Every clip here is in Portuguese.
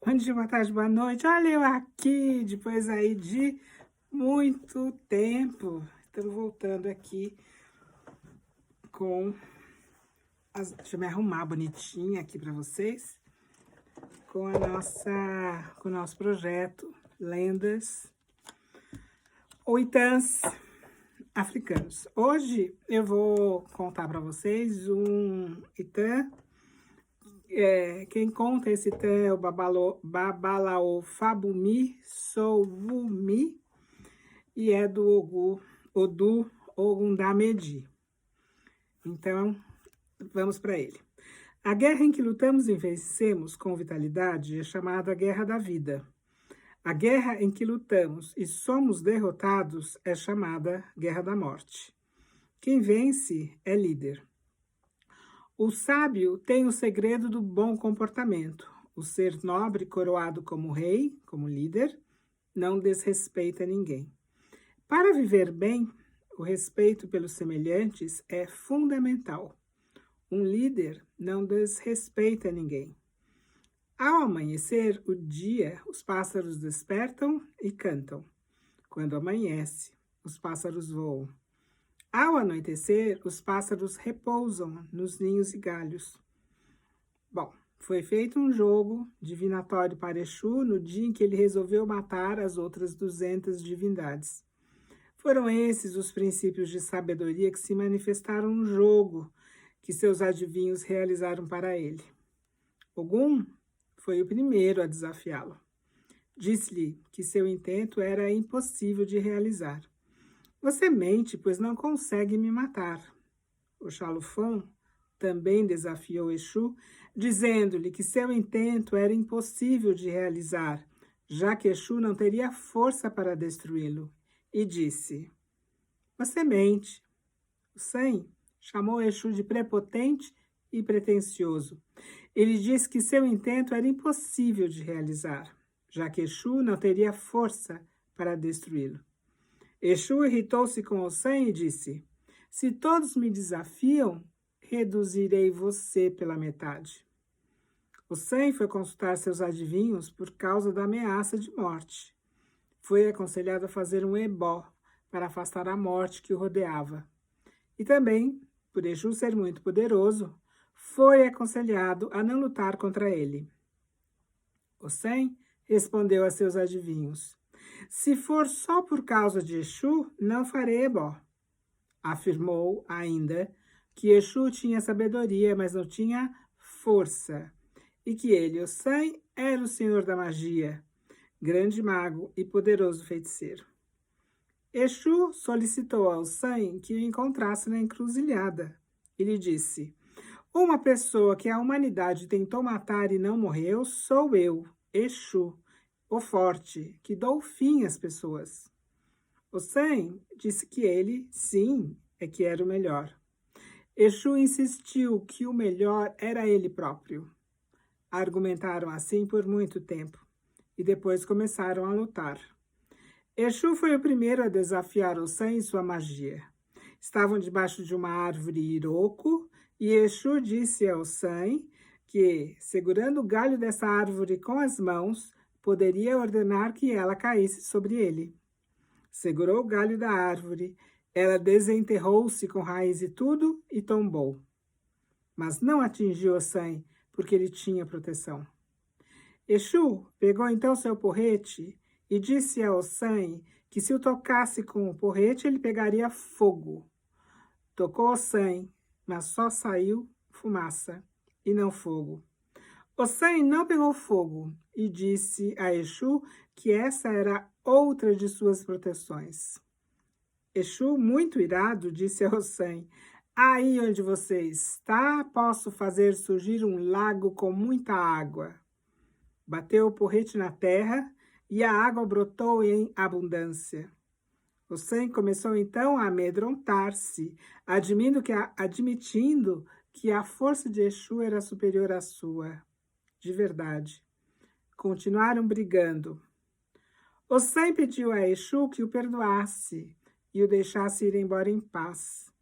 Bom dia, boa tarde, boa noite. Olha eu aqui, depois aí de muito tempo. Estamos voltando aqui com deixa eu me arrumar bonitinha aqui para vocês. Com o nosso projeto Lendas ou Itãs Africanos. Hoje eu vou contar para vocês um Itã. Quem conta esse Itã é o Babalaô Fabumi Souvumi e é do Odu Ogundamedi. Então, vamos para ele. A guerra em que lutamos e vencemos com vitalidade é chamada Guerra da Vida. A guerra em que lutamos e somos derrotados é chamada Guerra da Morte. Quem vence é líder. O sábio tem o segredo do bom comportamento. O ser nobre, coroado como rei, como líder, não desrespeita ninguém. Para viver bem, o respeito pelos semelhantes é fundamental. Um líder não desrespeita ninguém. Ao amanhecer o dia, os pássaros despertam e cantam. Quando amanhece, os pássaros voam. Ao anoitecer, os pássaros repousam nos ninhos e galhos. Bom, foi feito um jogo divinatório para Exu no dia em que ele resolveu matar as outras 200 divindades. Foram esses os princípios de sabedoria que se manifestaram no jogo que seus adivinhos realizaram para ele. Ogum foi o primeiro a desafiá-lo. Disse-lhe que seu intento era impossível de realizar. Você mente, pois não consegue me matar. O Xalufon também desafiou Exu, dizendo-lhe que seu intento era impossível de realizar, já que Exu não teria força para destruí-lo, e disse: Você mente. O Sem chamou Exu de prepotente e pretensioso. Ele disse que seu intento era impossível de realizar, já que Exu não teria força para destruí-lo. Exu irritou-se com o Sem e disse: Se todos me desafiam, reduzirei você pela metade. O Sem foi consultar seus adivinhos por causa da ameaça de morte. Foi aconselhado a fazer um ebó para afastar a morte que o rodeava. E também, por Exu ser muito poderoso, foi aconselhado a não lutar contra ele. O Sem respondeu a seus adivinhos: Se for só por causa de Exu, não farei ebó. Afirmou ainda que Exu tinha sabedoria, mas não tinha força, e que ele, o Sem, era o senhor da magia, grande mago e poderoso feiticeiro. Exu solicitou ao Sem que o encontrasse na encruzilhada. Ele disse: Uma pessoa que a humanidade tentou matar e não morreu sou eu, Exu, o forte, que dou fim às pessoas. O Sem disse que ele, sim, é que era o melhor. Exu insistiu que o melhor era ele próprio. Argumentaram assim por muito tempo e depois começaram a lutar. Exu foi o primeiro a desafiar o Sem e sua magia. Estavam debaixo de uma árvore iroco e Exu disse ao Sem que, segurando o galho dessa árvore com as mãos, poderia ordenar que ela caísse sobre ele. Segurou o galho da árvore, ela desenterrou-se com raiz e tudo e tombou. Mas não atingiu o Sem, porque ele tinha proteção. Exu pegou então seu porrete e disse ao Sem que se o tocasse com o porrete, ele pegaria fogo. Tocou o Sem, mas só saiu fumaça e não fogo. O Sem não pegou fogo e disse a Exu que essa era outra de suas proteções. Exu, muito irado, disse ao Sem: Aí onde você está, posso fazer surgir um lago com muita água. Bateu o porrete na terra e a água brotou em abundância. O Sem começou então a amedrontar-se, admitindo que a força de Exu era superior à sua. De verdade. Continuaram brigando. O Sem pediu a Exu que o perdoasse e o deixasse ir embora em paz.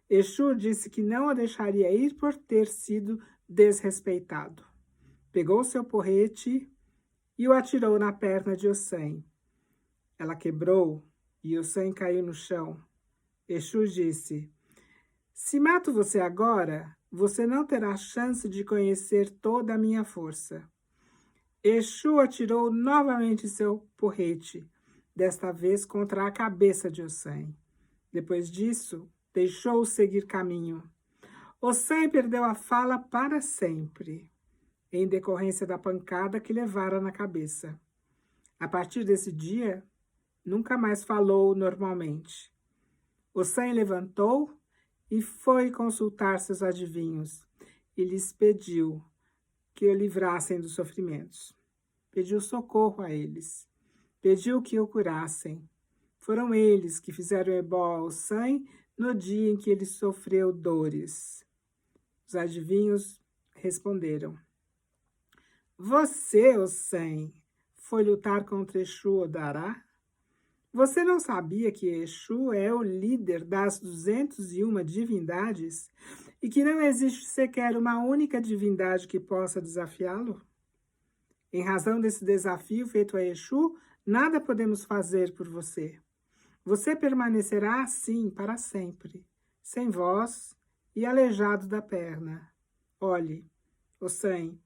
Exu disse que não o deixaria ir por ter sido desrespeitado. Pegou seu porrete e o atirou na perna de Ossan. Ela quebrou e Ossan caiu no chão. Exu disse: se mato você agora, você não terá chance de conhecer toda a minha força. Exu atirou novamente seu porrete, desta vez contra a cabeça de Ossan. Depois disso, deixou-o seguir caminho. Ossan perdeu a fala para sempre, em decorrência da pancada que levara na cabeça. A partir desse dia, nunca mais falou normalmente. Ossan levantou e foi consultar seus adivinhos e lhes pediu que o livrassem dos sofrimentos. Pediu socorro a eles. Pediu que o curassem. Foram eles que fizeram ebó ao Ossan no dia em que ele sofreu dores. Os adivinhos responderam: você, Ossan, foi lutar contra Exu Odará? Você não sabia que Exu é o líder das 201 divindades e que não existe sequer uma única divindade que possa desafiá-lo? Em razão desse desafio feito a Exu, nada podemos fazer por você. Você permanecerá assim para sempre, sem voz e aleijado da perna. Olhe, Ossan,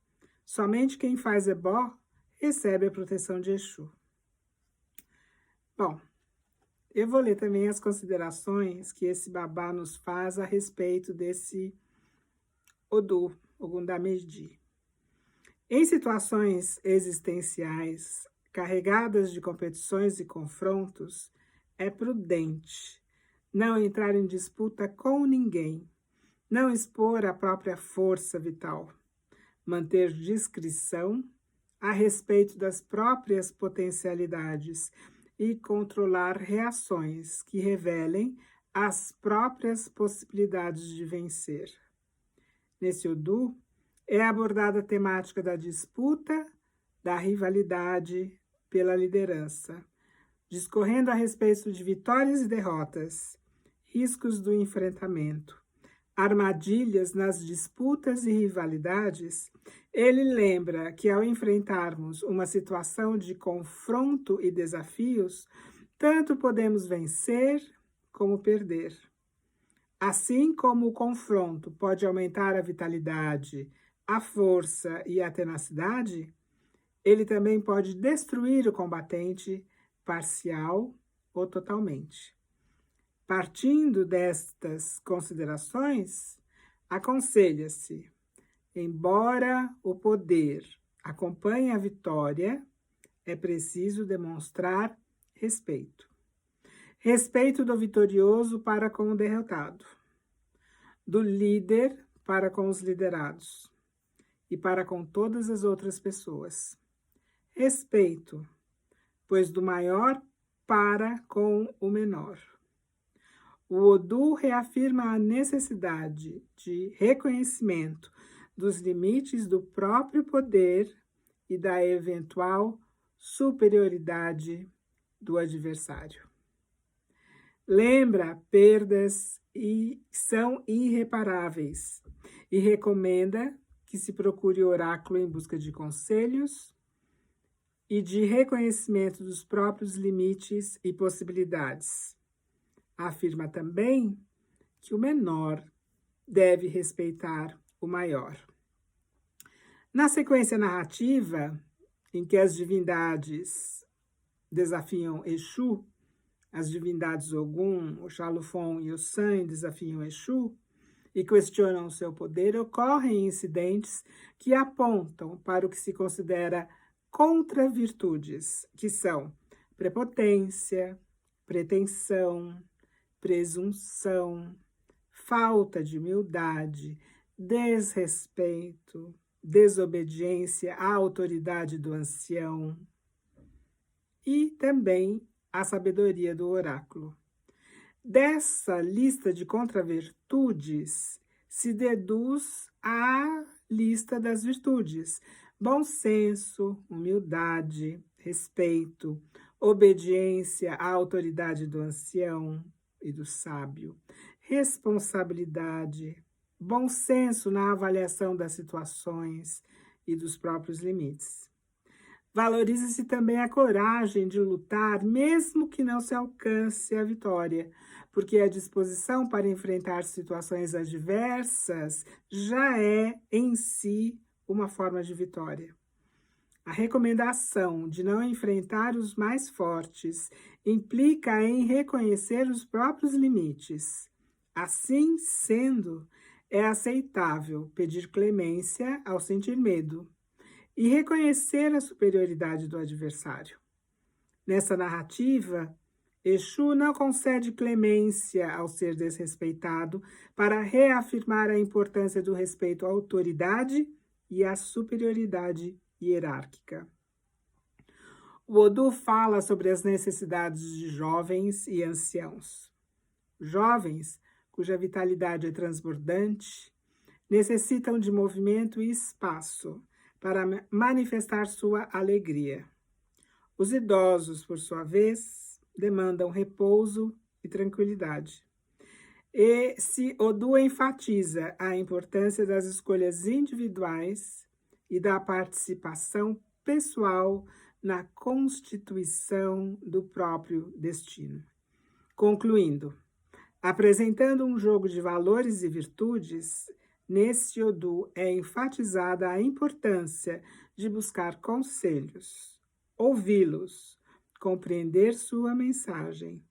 somente quem faz ebó recebe a proteção de Exu. Bom, eu vou ler também as considerações que esse babá nos faz a respeito desse Odu, Ogundamedi. Em situações existenciais carregadas de competições e confrontos, é prudente não entrar em disputa com ninguém, não expor a própria força vital, manter discrição a respeito das próprias potencialidades e controlar reações que revelem as próprias possibilidades de vencer. Nesse Odu, é abordada a temática da disputa, da rivalidade pela liderança, discorrendo a respeito de vitórias e derrotas, riscos do enfrentamento, armadilhas nas disputas e rivalidades. Ele lembra que ao enfrentarmos uma situação de confronto e desafios, tanto podemos vencer como perder. Assim como o confronto pode aumentar a vitalidade, a força e a tenacidade, ele também pode destruir o combatente parcial ou totalmente. Partindo destas considerações, aconselha-se: embora o poder acompanhe a vitória, é preciso demonstrar respeito. Respeito do vitorioso para com o derrotado, do líder para com os liderados e para com todas as outras pessoas. Respeito, pois do maior para com o menor. O Odu reafirma a necessidade de reconhecimento dos limites do próprio poder e da eventual superioridade do adversário. Lembra perdas e são irreparáveis e recomenda que se procure oráculo em busca de conselhos e de reconhecimento dos próprios limites e possibilidades. Afirma também que o menor deve respeitar o maior. Na sequência narrativa, em que as divindades desafiam Exu, as divindades Ogum, Oxalufon e Ossan desafiam Exu e questionam o seu poder, ocorrem incidentes que apontam para o que se considera contra-virtudes, que são prepotência, pretensão, presunção, falta de humildade, desrespeito, desobediência à autoridade do ancião e também a sabedoria do oráculo. Dessa lista de contravirtudes se deduz a lista das virtudes: bom senso, humildade, respeito, obediência à autoridade do ancião e do sábio, responsabilidade, bom senso na avaliação das situações e dos próprios limites. Valoriza-se também a coragem de lutar, mesmo que não se alcance a vitória, porque a disposição para enfrentar situações adversas já é, em si, uma forma de vitória. A recomendação de não enfrentar os mais fortes implica em reconhecer os próprios limites. Assim sendo, é aceitável pedir clemência ao sentir medo e reconhecer a superioridade do adversário. Nessa narrativa, Exu não concede clemência ao ser desrespeitado para reafirmar a importância do respeito à autoridade e à superioridade hierárquica. O Odu fala sobre as necessidades de jovens e anciãos. Jovens, cuja vitalidade é transbordante, necessitam de movimento e espaço para manifestar sua alegria. Os idosos, por sua vez, demandam repouso e tranquilidade. Esse Odu enfatiza a importância das escolhas individuais e da participação pessoal na constituição do próprio destino. Concluindo, apresentando um jogo de valores e virtudes, nesse Odu é enfatizada a importância de buscar conselhos, ouvi-los, compreender sua mensagem,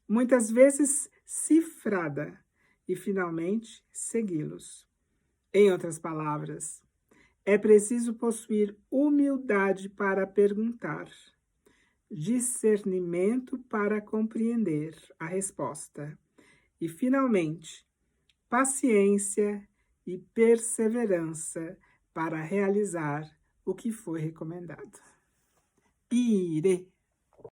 muitas vezes cifrada, e finalmente segui-los. Em outras palavras, é preciso possuir humildade para perguntar, discernimento para compreender a resposta e, finalmente, paciência e perseverança para realizar o que foi recomendado. Ire!